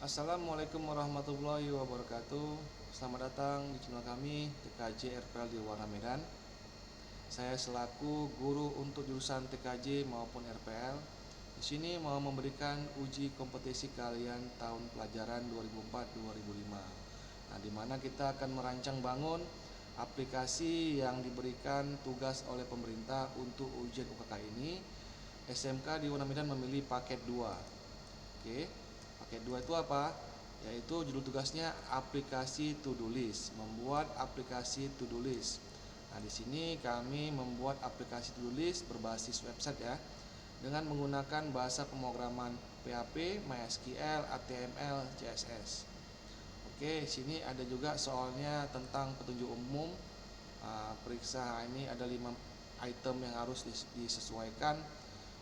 Assalamualaikum warahmatullahi wabarakatuh. Selamat datang di channel kami TKJ RPL di Warna Medan. Saya selaku guru untuk jurusan TKJ maupun RPL di sini mau memberikan uji kompetisi kalian tahun pelajaran 2004-2005. Nah, di mana kita akan merancang bangun aplikasi yang diberikan tugas oleh pemerintah untuk ujian UKK ini. SMK di Warna Medan memilih paket 2. Oke. Paket 2 itu apa? Yaitu judul tugasnya aplikasi to-do list, membuat aplikasi to-do list. Nah, di sini kami membuat aplikasi to-do list berbasis website ya, dengan menggunakan bahasa pemrograman PHP, MySQL, HTML, CSS. Oke, sini ada juga soalnya tentang petunjuk umum. Periksa ini ada 5 item yang harus disesuaikan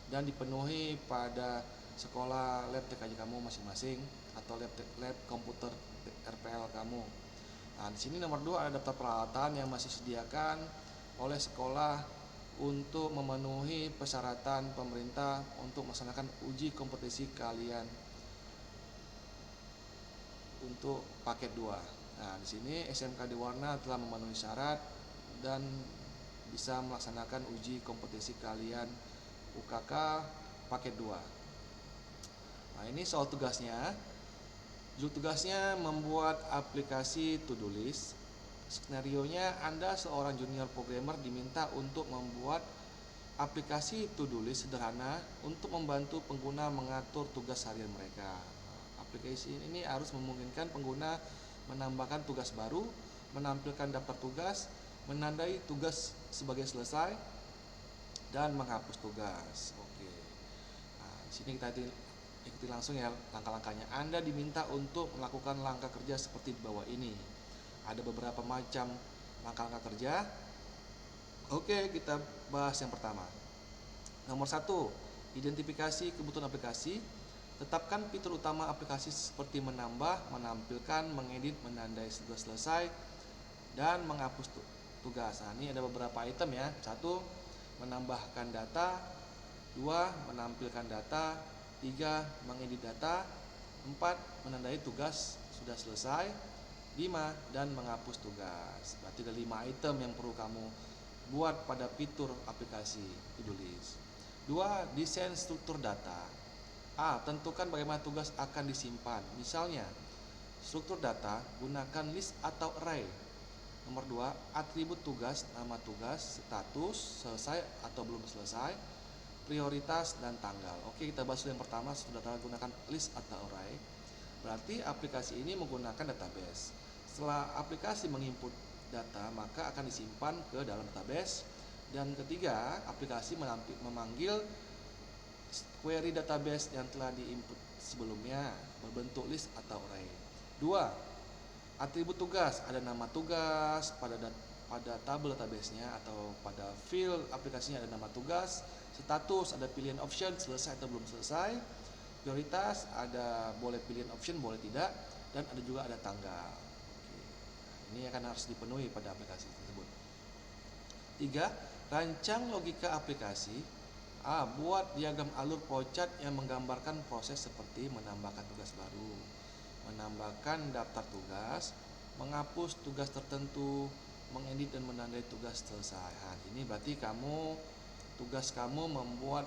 dan dipenuhi pada sekolah lab TKJ kamu masing-masing atau lab komputer RPL kamu. Nah, di sini nomor 2 ada daftar peralatan yang masih disediakan oleh sekolah untuk memenuhi persyaratan pemerintah untuk melaksanakan uji kompetisi kalian untuk paket 2. Nah, di sini SMK di Warna telah memenuhi syarat dan bisa melaksanakan uji kompetisi kalian UKK paket 2. Nah, ini soal tugasnya. Judul tugasnya membuat aplikasi to-do list. Skenarionya Anda seorang junior programmer diminta untuk membuat aplikasi to-do list sederhana untuk membantu pengguna mengatur tugas harian mereka. Aplikasi ini harus memungkinkan pengguna menambahkan tugas baru, menampilkan daftar tugas, menandai tugas sebagai selesai, dan menghapus tugas. Oke. Nah, di sini kita ikuti langsung ya langkah-langkahnya. Anda diminta untuk melakukan langkah kerja seperti di bawah ini. Ada beberapa macam langkah-langkah kerja. Oke, kita bahas yang pertama. Nomor 1, identifikasi kebutuhan aplikasi. Tetapkan fitur utama aplikasi seperti menambah, menampilkan, mengedit, menandai tugas selesai, dan menghapus tugas. Nah, ini ada beberapa item ya. 1, menambahkan data. 2, menampilkan data. 3, mengedit data. 4, menandai tugas sudah selesai. 5, dan menghapus tugas. Berarti ada 5 item yang perlu kamu buat pada fitur aplikasi to-do list. 2, desain struktur data. Tentukan bagaimana tugas akan disimpan. Misalnya, struktur data gunakan list atau array. Nomor 2, atribut tugas, nama tugas, status, selesai atau belum selesai, prioritas, dan tanggal. Oke, kita bahas yang pertama, struktur data gunakan list atau array. Berarti aplikasi ini menggunakan database. Setelah aplikasi menginput data, maka akan disimpan ke dalam database. Dan ketiga, aplikasi memanggil query database yang telah diinput sebelumnya berbentuk list atau array. 2, atribut tugas, ada nama tugas pada tabel database-nya atau pada field aplikasinya ada nama tugas, status ada pilihan option selesai atau belum selesai, prioritas ada boleh pilihan option boleh tidak, dan ada juga ada tanggal. Oke. Ini akan harus dipenuhi pada aplikasi tersebut. 3, rancang logika aplikasi. Buat diagram alur flowchart yang menggambarkan proses seperti menambahkan tugas baru, menambahkan daftar tugas, menghapus tugas tertentu, mengedit dan menandai tugas selesai. Nah, ini berarti tugas kamu membuat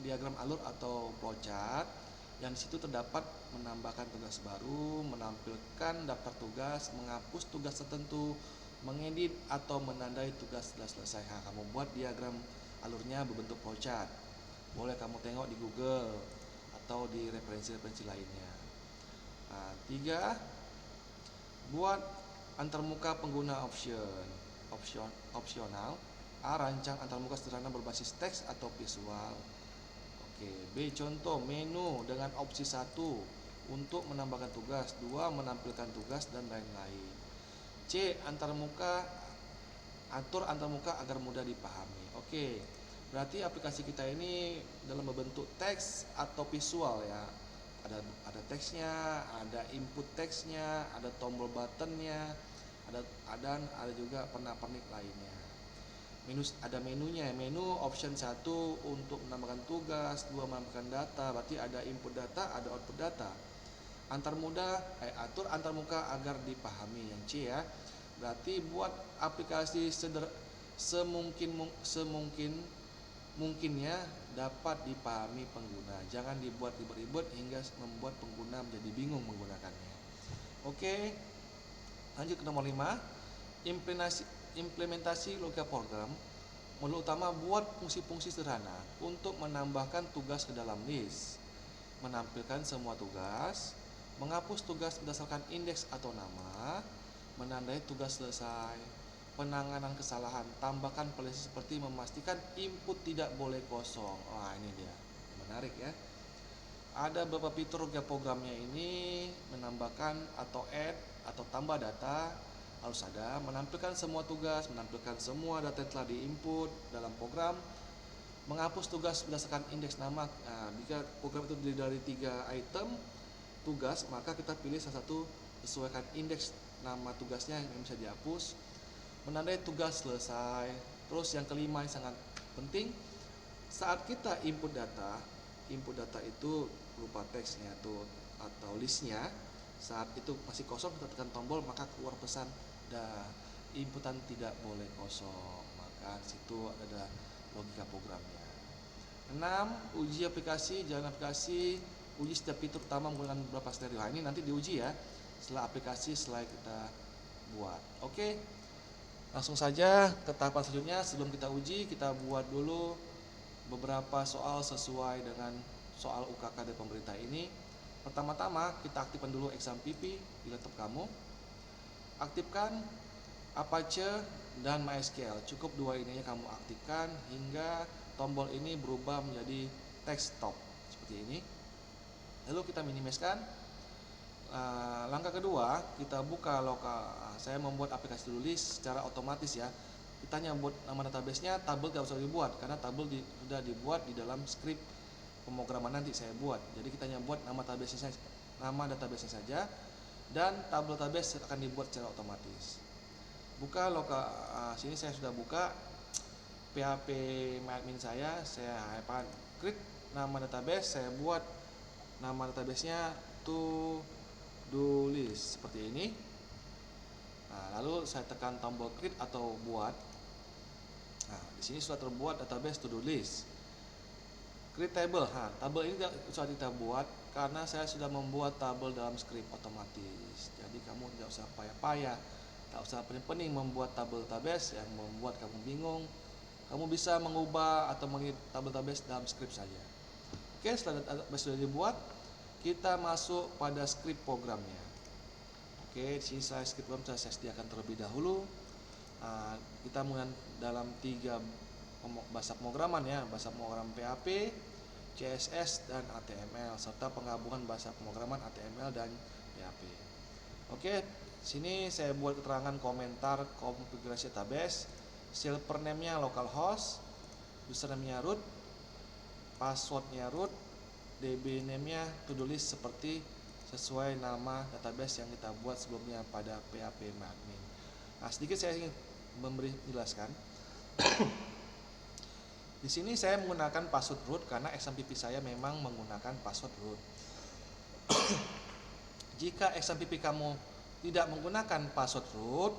diagram alur atau flowchart yang disitu terdapat menambahkan tugas baru, menampilkan daftar tugas, menghapus tugas tertentu, mengedit atau menandai tugas sudah selesai. Nah, kamu buat diagram alurnya berbentuk flowchart. Boleh kamu tengok di Google atau di referensi-referensi lainnya. 3, buat antarmuka pengguna opsional. Rancang antarmuka sederhana berbasis teks atau visual. Oke. B, contoh menu dengan opsi 1 untuk menambahkan tugas, 2, menampilkan tugas, dan lain-lain. C, atur antarmuka agar mudah dipahami. Oke. Berarti aplikasi kita ini dalam bentuk teks atau visual ya. Ada teksnya, ada input teksnya, ada tombol buttonnya, ada juga pernak-pernik lainnya. Ada menunya, menu option 1 untuk menambahkan tugas, 2 menambahkan data, berarti ada input data, ada output data. atur antar muka agar dipahami. Yang C ya. Berarti buat aplikasi semungkinnya dapat dipahami pengguna. Jangan dibuat ribet-ribet hingga membuat pengguna menjadi bingung menggunakannya. Oke, lanjut ke nomor 5. Implementasi logika program. Modul utama, buat fungsi-fungsi sederhana untuk menambahkan tugas ke dalam list, menampilkan semua tugas, menghapus tugas berdasarkan indeks atau nama, menandai tugas selesai, penanganan kesalahan, tambahkan polisi seperti memastikan input tidak boleh kosong. Wah, ini dia, menarik ya. Ada beberapa fitur programnya ini menambahkan atau add atau tambah data, harus ada, menampilkan semua tugas, menampilkan semua data yang telah diinput dalam program, menghapus tugas berdasarkan indeks nama. Nah, jika program itu terdiri dari 3 item tugas, maka kita pilih salah satu sesuaikan indeks nama tugasnya yang bisa dihapus, menandai tugas selesai. Terus yang kelima yang sangat penting, saat kita input data itu berupa teksnya atau listnya, saat itu masih kosong kita tekan tombol maka keluar pesan inputan tidak boleh kosong, maka situ ada logika programnya. 6. Uji aplikasi, jalan aplikasi, uji setiap fitur utama menggunakan beberapa stereo. Ini nanti diuji ya setelah aplikasi kita buat. Oke, langsung saja ke tahapan selanjutnya. Sebelum kita uji, kita buat dulu beberapa soal sesuai dengan soal UKK dari pemerintah ini. Pertama-tama kita aktifkan dulu exam PP di laptop kamu. Aktifkan Apache dan MySQL. Cukup 2 ini kamu aktifkan hingga tombol ini berubah menjadi desktop seperti ini. Lalu kita minimizekan. Langkah kedua, kita buka lokal. Saya membuat aplikasi tulis secara otomatis ya. Kita hanya buat nama database-nya, tabel tidak usah dibuat karena tabel sudah dibuat di dalam script pemrograman nanti saya buat. Jadi kita hanya buat nama database-nya saja, dan tabel database akan dibuat secara otomatis. Buka lokal. Sini saya sudah buka PHP MyAdmin saya create nama database, saya buat nama database-nya to-do list seperti ini. Nah, lalu saya tekan tombol create atau buat. Nah, di sini sudah terbuat database to-do list. Create table. Tabel ini sudah kita buat karena saya sudah membuat tabel dalam script otomatis. Jadi kamu tidak usah payah-payah, tidak usah pening-pening membuat tabel database yang membuat kamu bingung. Kamu bisa mengubah atau mengedit tabel database dalam script saja. Oke, setelah database sudah dibuat, kita masuk pada script programnya. Oke, di sini script program saya sediakan terlebih dahulu. Kita menggunakan dalam 3 bahasa pemrograman ya, bahasa pemrograman PHP, CSS dan HTML, serta penggabungan bahasa pemrograman HTML dan PHP. Oke, sini saya buat keterangan komentar konfigurasi database, server name-nya localhost, username-nya root, password-nya root, DB name-nya to-do list seperti sesuai nama database yang kita buat sebelumnya pada PHP MyAdmin. Sedikit saya ingin menjelaskan. Di sini saya menggunakan password root karena exam PP saya memang menggunakan password root. Jika exam PP kamu tidak menggunakan password root,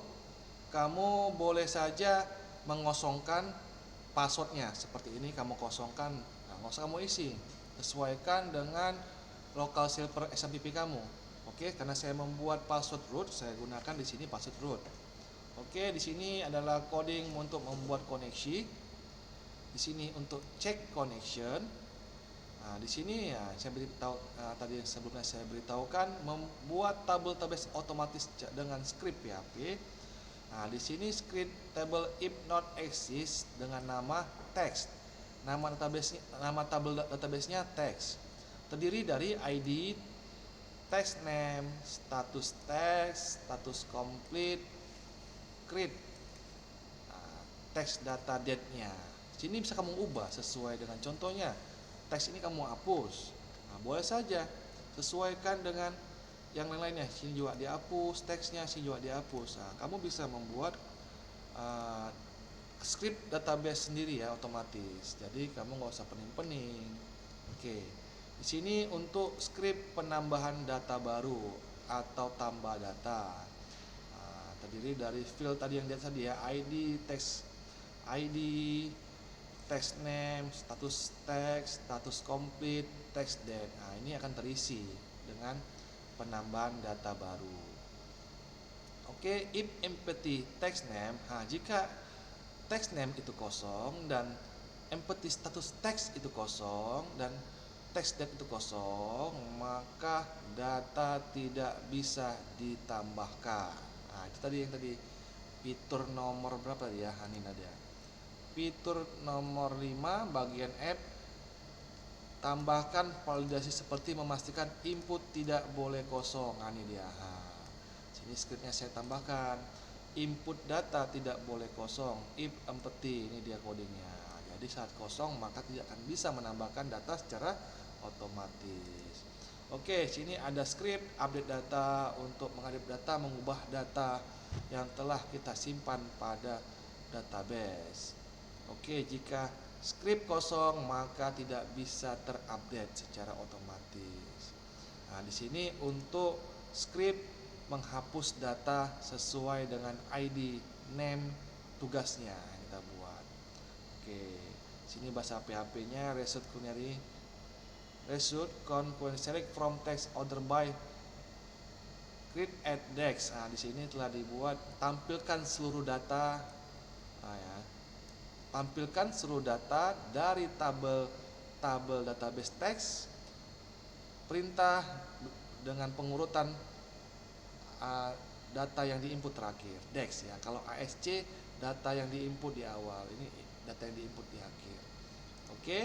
kamu boleh saja mengosongkan passwordnya seperti ini. Kamu kosongkan, nggak usah kamu isi, sesuaikan dengan local server exam PP kamu. Oke, karena saya membuat password root, saya gunakan di sini password root. Oke, di sini adalah coding untuk membuat koneksi. Di sini untuk cek connection. Di sini ya saya beritahu tadi sebelumnya saya beritahukan membuat tabel database otomatis dengan script PHP. Di sini script table if not exist dengan nama text. Nama tabel database-nya text. Terdiri dari ID, text name, status text, status complete, create, text data date-nya. Sini bisa kamu ubah sesuai dengan contohnya. Teks ini kamu hapus. Boleh saja sesuaikan dengan yang lain-lainnya. Sini juga dihapus, teksnya sini juga dihapus. Kamu bisa membuat script database sendiri ya otomatis. Jadi kamu nggak usah pening-pening. Oke. Di Di sini untuk script penambahan data baru atau tambah data. Terdiri dari field tadi yang lihat tadi ya, ID, text name, status complete, text date. Ini akan terisi dengan penambahan data baru. Oke, if empty text name, jika text name itu kosong dan empty status text itu kosong dan text date itu kosong, maka data tidak bisa ditambahkan. Itu tadi yang tadi fitur nomor berapa tadi ya, Hani Nadia? Fitur nomor 5 bagian F, tambahkan validasi seperti memastikan input tidak boleh kosong. Ini dia. Sini scriptnya saya tambahkan. Input data tidak boleh kosong. If empty, ini dia codingnya. Jadi saat kosong maka tidak akan bisa menambahkan data secara otomatis. Oke, sini ada script update data untuk mengupdate data, mengubah data yang telah kita simpan pada database. Oke, jika script kosong maka tidak bisa terupdate secara otomatis. Di sini untuk script menghapus data sesuai dengan ID, name, tugasnya yang kita buat. Oke, sini bahasa PHP-nya result select from text order by create at dex. Di sini telah dibuat tampilkan seluruh data. Tampilkan seluruh data dari tabel database text, perintah dengan pengurutan data yang diinput terakhir, dex ya. Kalau ASC data yang diinput di awal, ini data yang diinput di akhir. Oke,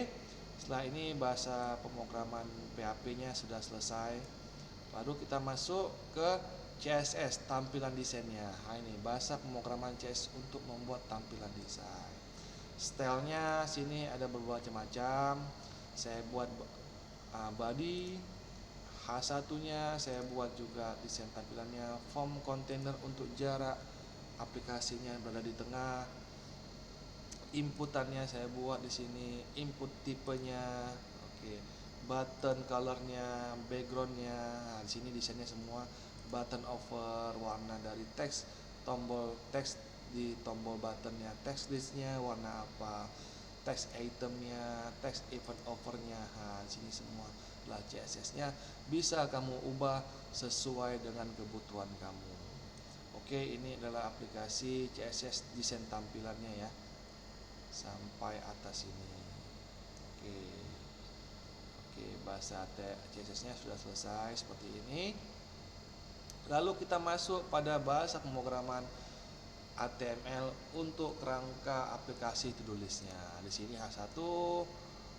setelah ini bahasa pemrograman PHP-nya sudah selesai. Baru kita masuk ke CSS, tampilan desainnya. Ini bahasa pemrograman CSS untuk membuat tampilan desain. Stylenya sini ada beberapa macam. Saya buat body, H1 nya saya buat juga desain tampilannya, form container untuk jarak aplikasinya berada di tengah. Inputannya saya buat di sini, input tipenya, button colornya, backgroundnya. Di sini desainnya semua button over, warna dari teks, tombol teks di tombol buttonnya, text listnya warna apa, text itemnya, text event overnya. Di sini semua lah CSS-nya bisa kamu ubah sesuai dengan kebutuhan kamu. Oke, ini adalah aplikasi CSS desain tampilannya ya, sampai atas ini. Oke, bahasa CSS-nya sudah selesai seperti ini. Lalu kita masuk pada bahasa pemrograman HTML untuk kerangka aplikasi to-do list-nya. Di sini H1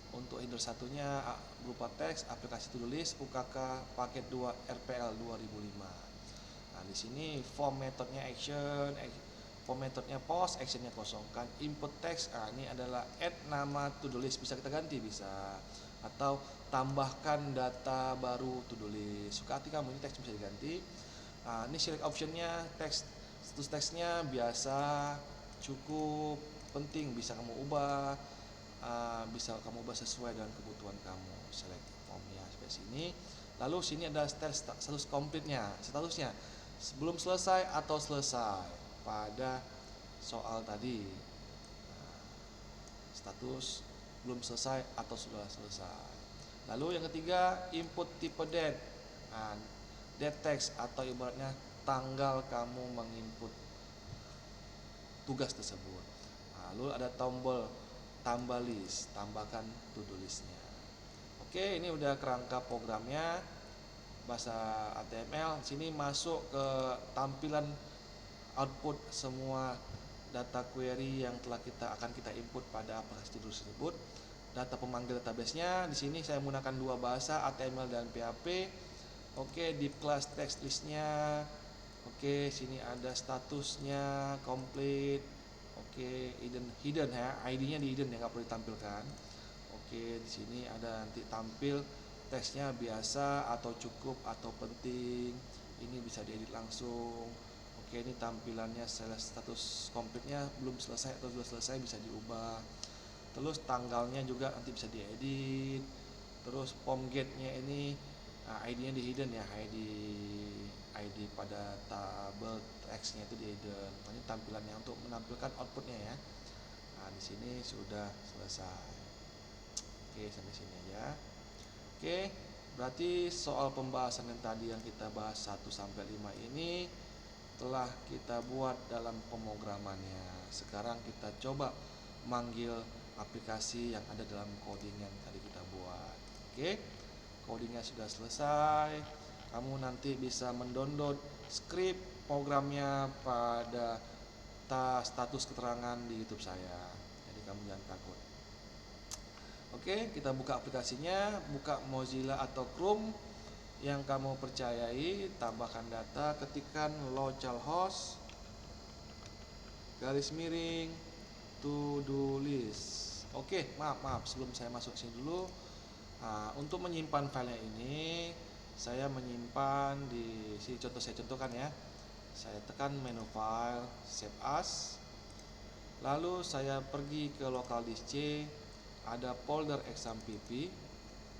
untuk header satunya berupa teks aplikasi to-do list UKK paket 2 RPL 2005. Di sini form metodenya action, form metodenya post, actionnya kosongkan. Input teks, ini adalah add nama to-do list, bisa kita ganti, bisa, atau tambahkan data baru to-do list. Suka hati kamu, ini teks bisa diganti. Ini select optionnya, teks status teksnya biasa, cukup, penting, bisa kamu ubah, sesuai dengan kebutuhan kamu. Select formnya seperti sini. Lalu sini ada status complete-nya, statusnya belum selesai atau selesai pada soal tadi. Status belum selesai atau sudah selesai. Lalu yang ketiga, input tipe date. Date text atau ibaratnya tanggal kamu menginput tugas tersebut. Lalu ada tombol tambah list, tambahkan to-do list-nya. Oke, ini udah kerangka programnya bahasa HTML. Sini masuk ke tampilan output semua data query yang akan kita input pada aplikasi to-do tersebut. Data pemanggil database-nya di sini saya menggunakan dua bahasa, HTML dan PHP. Oke, div class text list-nya. Oke, sini ada statusnya complete. Oke, hidden ya, ID-nya di hidden ya, nggak perlu ditampilkan. Oke, di sini ada nanti tampil teksnya biasa atau cukup atau penting. Ini bisa diedit langsung. Oke, ini tampilannya status complete-nya belum selesai atau sudah selesai bisa diubah. Terus tanggalnya juga nanti bisa diedit. Terus form gate-nya ini ID-nya di hidden ya, ID pada tabel text-nya itu di hidden. Ini tampilannya untuk menampilkan outputnya ya. Nah, di sini sudah selesai. Oke, sampai sini aja. Oke, berarti soal pembahasan yang tadi yang kita bahas 1 sampai 5 ini telah kita buat dalam pemrogramannya. Sekarang kita coba manggil aplikasi yang ada dalam coding yang tadi kita buat. Oke, codingnya sudah selesai. Kamu nanti bisa mendownload script programnya pada status keterangan di YouTube saya. Jadi kamu jangan takut. Oke, kita buka aplikasinya, buka Mozilla atau Chrome yang kamu percayai, tambahkan data, ketikkan localhost garis miring to do list. Oke, maaf sebelum saya masuk sini dulu. Untuk menyimpan filenya ini, saya menyimpan di sini, saya contohkan ya. Saya tekan menu file, save as. Lalu saya pergi ke local disk C, ada folder exam.pp.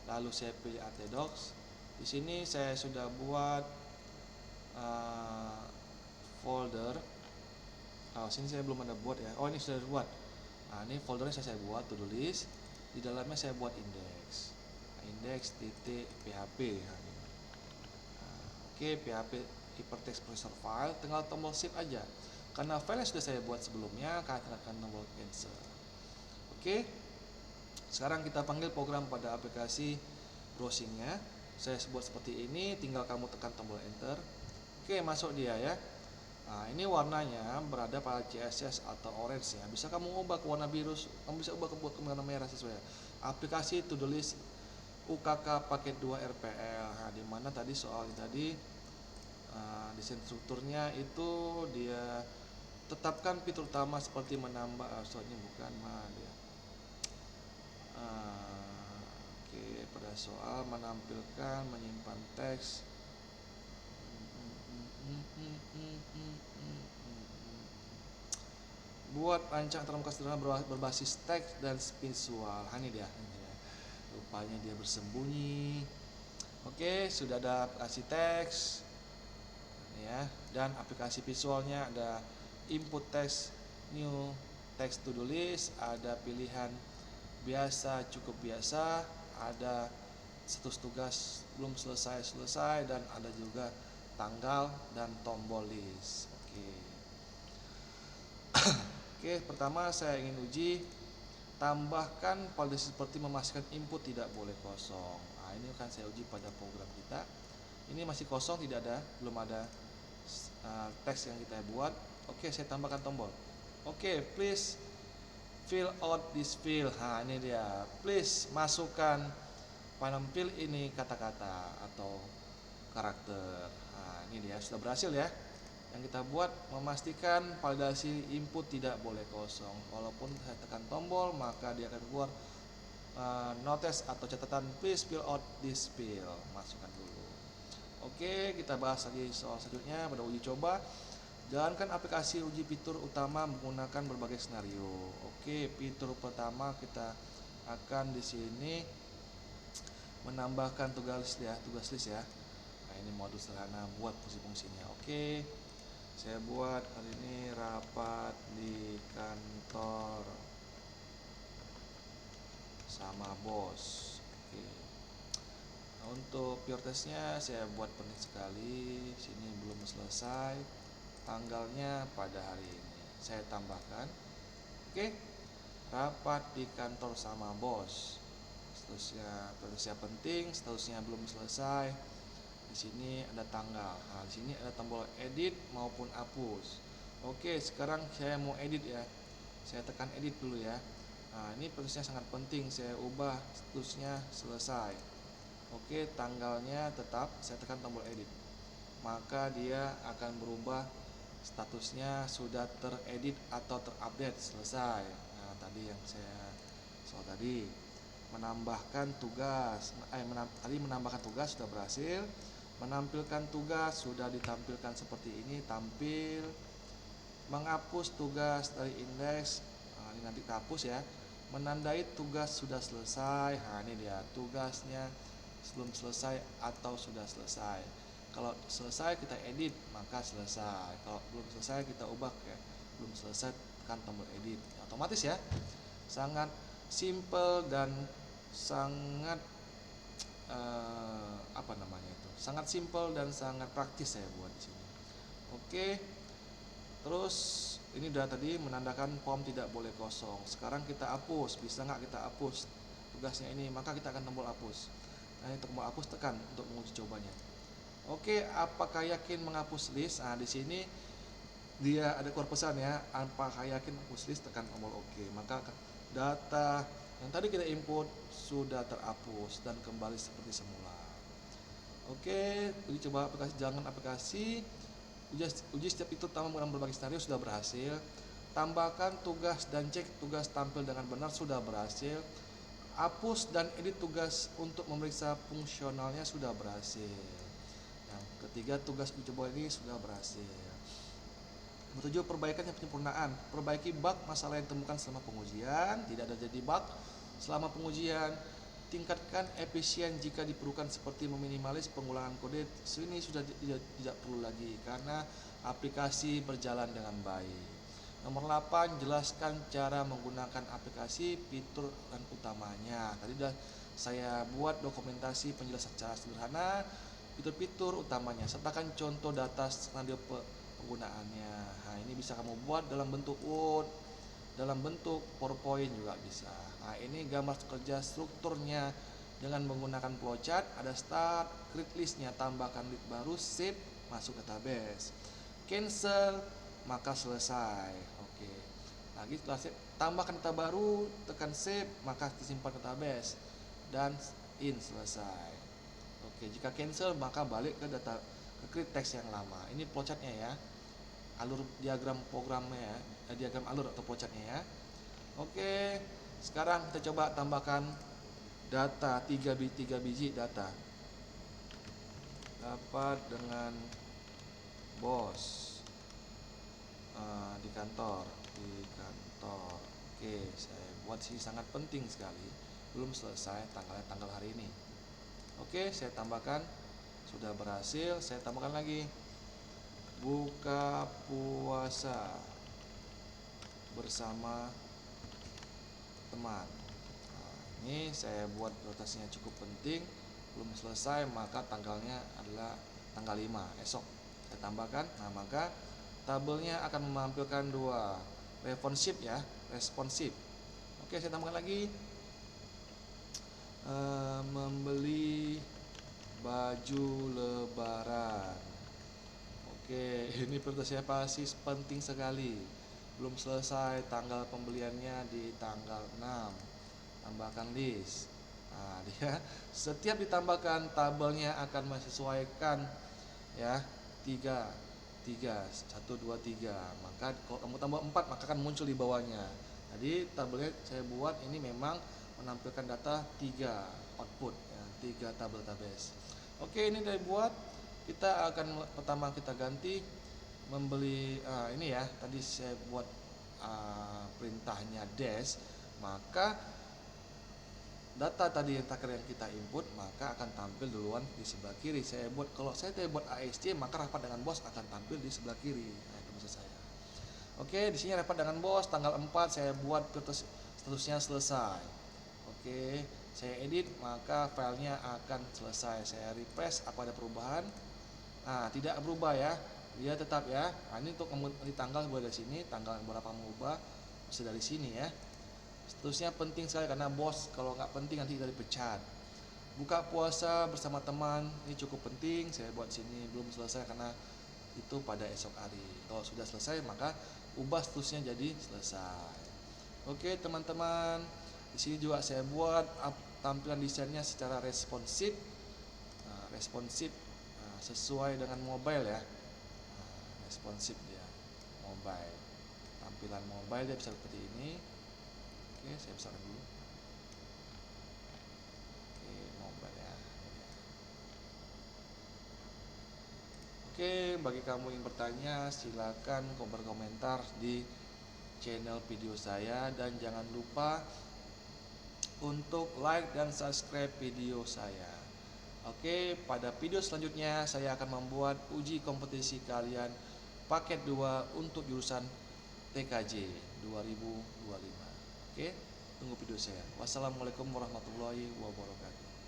Lalu saya pilih atdocs. Di sini saya sudah buat folder. Sini saya belum ada buat ya. Ini sudah buat. Ini foldernya saya buat to do list. Di dalamnya saya buat index. Index.php. Oke, PHP hypertext processor file. Tinggal tombol save aja. Karena file yang sudah saya buat sebelumnya, kalian akan tombol cancel. Oke. Sekarang kita panggil program pada aplikasi browsingnya. Saya buat seperti ini, tinggal kamu tekan tombol enter. Oke, masuk dia ya. Ini warnanya berada pada CSS atau orange ya. Bisa kamu ubah ke warna biru, kamu bisa ubah ke warna merah sesuai. Aplikasi to do list UKK paket 2 RPL. Di mana tadi soal tadi desain strukturnya itu dia tetapkan fitur utama seperti menambah soalnya bukan dia. Oke, pada soal menampilkan menyimpan teks. Buat rancang termuka sederhana berbasis teks dan visual. Ini dia. Rupanya dia bersembunyi. Oke, sudah ada aplikasi teks ya, dan aplikasi visualnya ada input text, new text to do list, ada pilihan biasa, cukup biasa, ada status tugas belum selesai dan ada juga tanggal dan tombol list. Oke, pertama saya ingin uji tambahkan pada seperti memastikan input tidak boleh kosong. Ini akan saya uji pada program kita. Ini masih kosong, belum ada teks yang kita buat. Oke, saya tambahkan tombol. Oke, please fill out this field. Ini dia. Please masukkan penampil ini kata-kata atau karakter. Ini dia, sudah berhasil ya. Yang kita buat memastikan validasi input tidak boleh kosong. Walaupun saya tekan tombol, maka dia akan keluar notes atau catatan please fill out this field. Masukkan dulu. Oke, kita bahas lagi soal selanjutnya pada uji coba. Jalankan aplikasi uji fitur utama menggunakan berbagai skenario. Oke, fitur pertama kita akan di sini menambahkan tugas list ya. Ini modul sederhana buat fungsi-fungsinya. Oke, saya buat hari ini rapat di kantor sama bos. Oke. Untuk pure testnya saya buat penting sekali. Sini belum selesai. Tanggalnya pada hari ini. Saya tambahkan. Oke. Rapat di kantor sama bos. Statusnya penting, statusnya belum selesai. Di sini ada tanggal. Di sini ada tombol edit maupun hapus. Oke, sekarang saya mau edit ya. Saya tekan edit dulu ya. Ini prosesnya sangat penting. Saya ubah statusnya selesai. Oke, tanggalnya tetap. Saya tekan tombol edit. Maka dia akan berubah statusnya sudah teredit atau terupdate selesai. Tadi yang saya soal tadi menambahkan tugas. Menambahkan tugas sudah berhasil. Menampilkan tugas sudah ditampilkan seperti ini, tampil. Menghapus tugas dari indeks, ini nanti kita hapus ya. menandai tugas sudah selesai. Nah, ini dia tugasnya belum selesai atau sudah selesai. Kalau selesai kita edit maka selesai. Kalau belum selesai kita ubah ke belum selesai, tekan tombol edit. Otomatis ya. Sangat simple dan sangat apa namanya itu? Sangat simple dan sangat praktis saya buat di sini. Oke. Terus ini udah tadi menandakan form tidak boleh kosong. Sekarang kita hapus. Bisa nggak kita hapus tugasnya ini? Maka kita akan tombol hapus. Nah, ini tombol hapus, tekan untuk menguji cobanya. Oke, apakah yakin menghapus list? Nah, di sini dia ada keluar pesan ya. Apakah yakin menghapus list? Tekan tombol OK. Maka data yang tadi kita input sudah terhapus dan kembali seperti semula. Oke, uji coba aplikasi jangan aplikasi. Uji setiap itu tambah menggunakan berbagai skenario sudah berhasil. Tambahkan tugas dan cek tugas tampil dengan benar sudah berhasil. Hapus dan edit tugas untuk memeriksa fungsionalnya sudah berhasil. Yang ketiga, tugas uji coba ini sudah berhasil. Nomor 7, perbaikan dan penyempurnaan. Perbaiki bug masalah yang ditemukan selama pengujian. Tidak ada jadi bug selama pengujian. Tingkatkan efisien jika diperlukan seperti meminimalis pengulangan kode. Ini sudah tidak perlu lagi karena aplikasi berjalan dengan baik. Nomor 8, jelaskan cara menggunakan aplikasi, fitur dan utamanya. Tadi sudah saya buat dokumentasi penjelasan secara sederhana, fitur-fitur utamanya, sertakan contoh data skenario penggunaannya. Nah, ini bisa kamu buat dalam bentuk Word, dalam bentuk PowerPoint juga bisa. Nah, ini gambar kerja strukturnya dengan menggunakan flowchart. Ada start, create listnya, tambahkan list baru, save, masuk ke database, cancel, maka selesai. Oke. Lagi setelah save, tambahkan data baru, tekan save, maka disimpan ke database dan selesai. Oke, jika cancel maka balik ke data ke create text yang lama. Ini flowchartnya ya. Alur diagram programnya ya, diagram alur atau flowchartnya ya. Oke, sekarang kita coba tambahkan data 3 biji data. Dapat dengan bos di kantor. Oke, saya buat sih sangat penting sekali. Belum selesai tanggal hari ini. Oke, saya tambahkan sudah berhasil. Saya tambahkan lagi buka puasa bersama teman. Nah, ini saya buat rotasinya cukup penting. Belum selesai maka tanggalnya adalah tanggal 5 esok. Saya tambahkan. Nah, maka tabelnya akan menampilkan dua responsif ya, responsif. Oke, saya tambahkan lagi membeli baju lebaran. Oke, ini pertanyaan pasti penting sekali. Belum selesai tanggal pembeliannya di tanggal 6. Tambahkan list. Nah, dia setiap ditambahkan tabelnya akan menyesuaikan ya. 3 1 2 3. Maka kalau kamu tambah 4 maka akan muncul di bawahnya. Jadi tabelnya saya buat ini memang menampilkan data 3 output ya, 3 tabel database. Oke, ini dari buat kita akan pertama kita ganti membeli ini ya, tadi saya buat perintahnya dash, maka data tadi yang terakhir yang kita input maka akan tampil duluan di sebelah kiri. Saya buat kalau saya buat ASC maka rapat dengan bos akan tampil di sebelah kiri. Nah, itu maksud saya. Oke, di sini rapat dengan bos tanggal 4 saya buat statusnya selesai. Oke, saya edit maka filenya akan selesai. Saya refresh apa ada perubahan? Nah, tidak berubah ya. Dia tetap ya. Nah, ini untuk di tanggal boleh dari sini, tanggal berapa mengubah bisa dari sini ya. Seterusnya penting sekali karena bos kalau nggak penting nanti dari pecat. Buka puasa bersama teman ini cukup penting. Saya buat sini belum selesai karena itu pada esok hari. Kalau sudah selesai maka ubah seterusnya jadi selesai. Oke teman-teman, di sini juga saya buat tampilan desainnya secara responsif, sesuai dengan mobile ya. Responsif dia, mobile. Tampilan mobile dia bisa seperti ini. Oke, saya besarkan dulu. Oke, mobile ya. Oke, bagi kamu yang bertanya silakan berkomentar di channel video saya dan jangan lupa untuk like dan subscribe video saya. Oke, pada video selanjutnya saya akan membuat uji kompetisi kalian paket 2 untuk jurusan TKJ 2025. Oke, tunggu video saya. Wassalamualaikum warahmatullahi wabarakatuh.